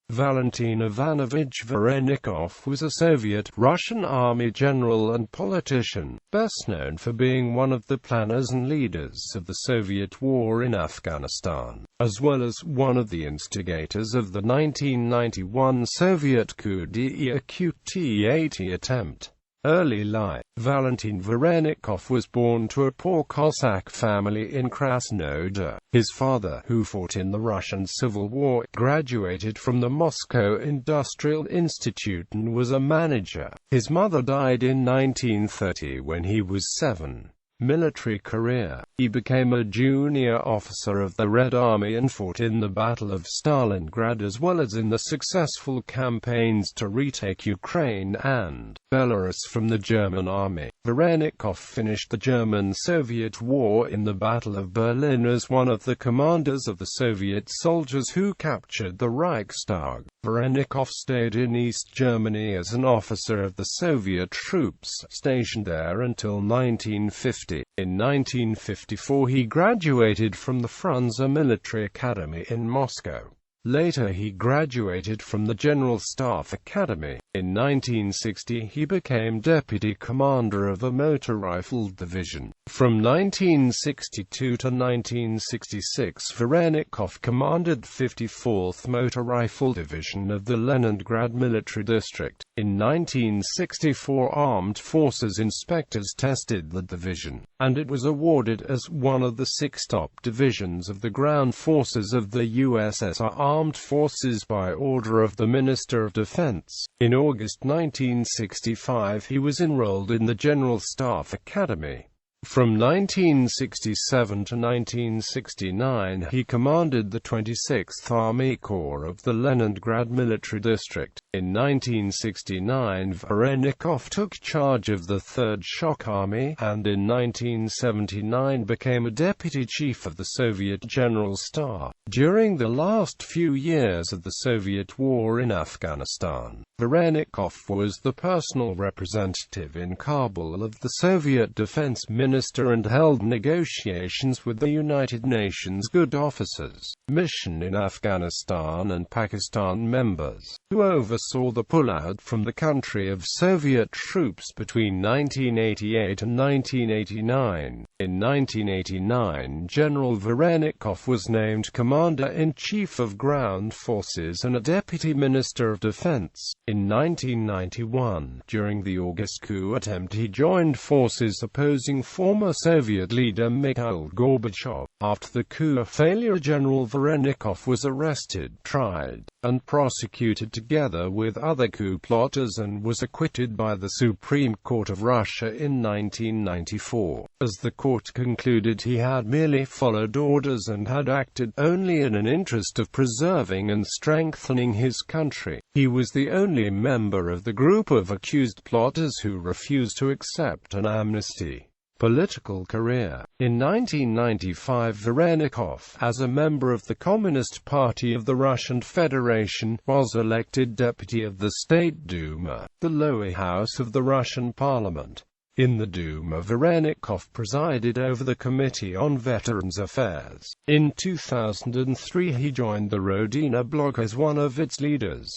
Valentin Ivanovich Varennikov was a Soviet Russian army general and politician, best known for being one of the planners and leaders of the Soviet war in Afghanistan, as well as one of the instigators of the 1991 Soviet coup d'etat attempt. Early life. Valentin Varennikov was born to a poor Cossack family in Krasnodar. His father, who fought in the Russian Civil War, graduated from the Moscow Industrial Institute and was a manager. His mother died in 1930 when he was 7. Military career. He became a junior officer of the Red Army and fought in the Battle of Stalingrad as well as in the successful campaigns to retake Ukraine and Belarus from the German army. Varennikov finished the German-Soviet War in the Battle of Berlin as one of the commanders of the Soviet soldiers who captured the Reichstag. Varennikov stayed in East Germany as an officer of the Soviet troops stationed there until 1950. In 1954 he graduated from the Frunze Military Academy in Moscow. Later he graduated from the General Staff Academy. In 1960 he became deputy commander of a motor rifle division. From 1962 to 1966 Varennikov commanded 54th Motor Rifle Division of the Leningrad Military District. In 1964 Armed Forces inspectors tested the division, and it was awarded as one of the 6 top divisions of the ground forces of the USSR Armed Forces by order of the Minister of Defense. In August 1965 he was enrolled in the General Staff Academy. From 1967 to 1969 he commanded the 26th Army Corps of the Leningrad Military District. In 1969 Varennikov took charge of the 3rd Shock Army, and in 1979 became a deputy chief of the Soviet General Staff. During the last few years of the Soviet war in Afghanistan, Varennikov was the personal representative in Kabul of the Soviet Defense Minister and held negotiations with the United Nations Good Officers Mission in Afghanistan and Pakistan members, who oversaw the pullout from the country of Soviet troops between 1988 and 1989. In 1989, General Varennikov was named Commander-in-Chief of Ground Forces and a Deputy Minister of Defense. In 1991, during the August coup attempt, he joined forces opposing former Soviet leader Mikhail Gorbachev. After the coup failure, General Varennikov was arrested, tried, and prosecuted together with other coup plotters and was acquitted by the Supreme Court of Russia in 1994. As the court concluded, he had merely followed orders and had acted only in an interest of preserving and strengthening his country. He was the only member of the group of accused plotters who refused to accept an amnesty. Political career. In 1995 Varennikov, as a member of the Communist Party of the Russian Federation, was elected deputy of the State Duma, the lower house of the Russian parliament. In the Duma, Varennikov presided over the Committee on Veterans Affairs. In 2003 he joined the Rodina Bloc as one of its leaders.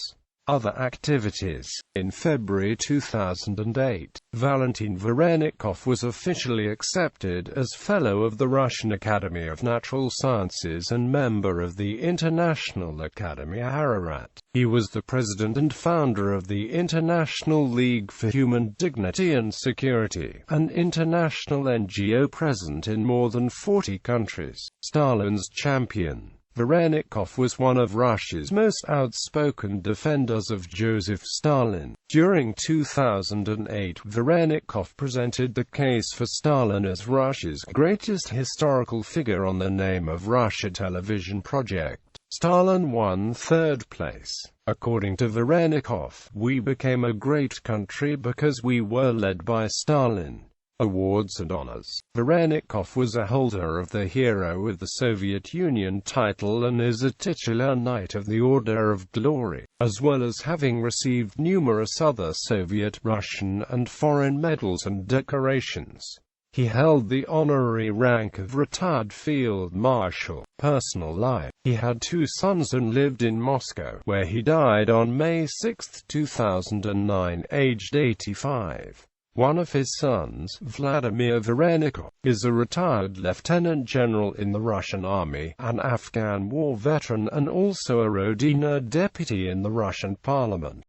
Other activities. In February 2008, Valentin Varennikov was officially accepted as Fellow of the Russian Academy of Natural Sciences and member of the International Academy Ararat. He was the president and founder of the International League for Human Dignity and Security, an international NGO present in more than 40 countries. Stalin's champion. Varennikov was one of Russia's most outspoken defenders of Joseph Stalin. During 2008, Varennikov presented the case for Stalin as Russia's greatest historical figure on the Name of Russia television project. Stalin won 3rd place. According to Varennikov, "We became a great country because we were led by Stalin." Awards and honors. Varennikov was a holder of the Hero of the Soviet Union title and is a titular Knight of the Order of Glory, as well as having received numerous other Soviet, Russian, and foreign medals and decorations. He held the honorary rank of retired field marshal. Personal life. He had 2 sons and lived in Moscow, where he died on May 6, 2009, aged 85. One of his sons, Vladimir Varennikov, is a retired lieutenant general in the Russian army, an Afghan war veteran and also a Rodina deputy in the Russian parliament.